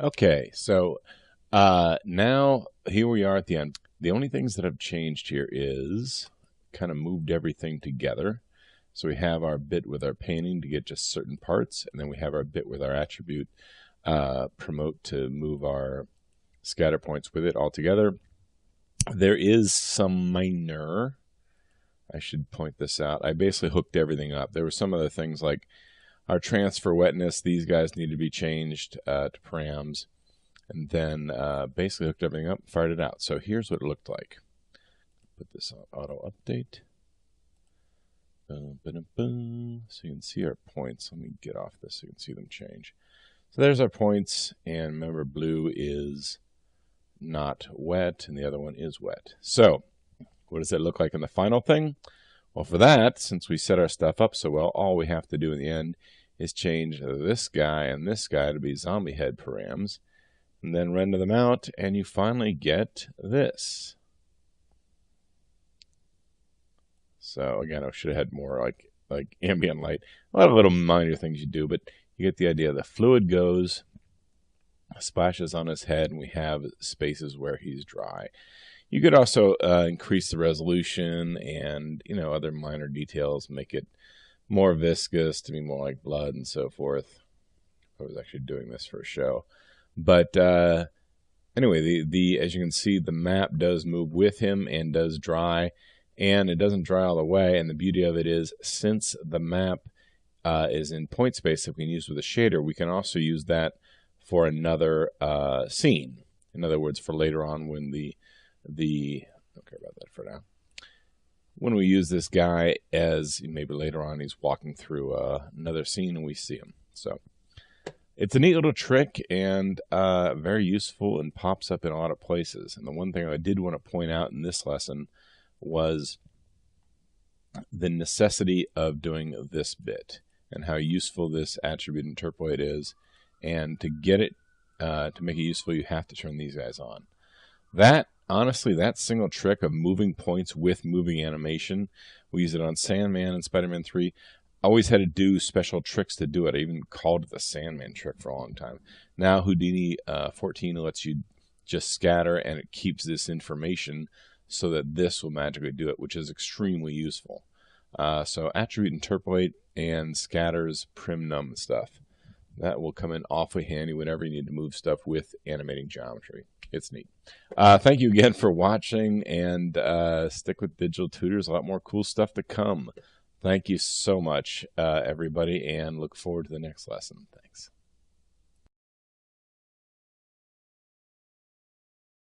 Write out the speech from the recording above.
Okay, so now here we are at the end. The only things that have changed here is kind of moved everything together. So we have our bit with our painting to get just certain parts, and then we have our bit with our attribute promote to move our scatter points with it all together. There is some minor, I should point this out. I basically hooked everything up. There were some other things like our transfer wetness. These guys need to be changed to params. And then basically hooked everything up, fired it out. So here's what it looked like. Put this on auto update. Boom, boom, boom. So you can see our points. Let me get off this so you can see them change. So there's our points, and remember blue is not wet, and the other one is wet. So what does it look like in the final thing? Well, for that, since we set our stuff up so well, all we have to do in the end is change this guy and this guy to be zombie head params, and then render them out, and you finally get this. So again, I should have had more like ambient light. A lot of little minor things you do, but you get the idea. The fluid goes, splashes on his head, and we have spaces where he's dry. You could also increase the resolution and other minor details, make it more viscous to be more like blood and so forth. I was actually doing this for a show, but anyway, the as you can see, the map does move with him and does dry, and it doesn't dry all the way. And the beauty of it is, since the map is in point space that we can use with a shader, we can also use that for another scene. In other words, for later on when the don't care about that for now. When we use this guy as maybe later on he's walking through another scene and we see him. So it's a neat little trick and very useful and pops up in a lot of places. And the one thing I did want to point out in this lesson was the necessity of doing this bit and how useful this attribute interpolate is. And to get it to make it useful, you have to turn these guys on. Honestly, that single trick of moving points with moving animation, we use it on Sandman and Spider-Man 3. I always had to do special tricks to do it. I even called it the Sandman trick for a long time. Now Houdini 14 lets you just scatter, and it keeps this information so that this will magically do it, which is extremely useful. So attribute interpolate and scatters prim num stuff. That will come in awfully handy whenever you need to move stuff with animating geometry. It's neat. Thank you again for watching, and stick with Digital Tutors. A lot more cool stuff to come. Thank you so much, everybody, and look forward to the next lesson. Thanks.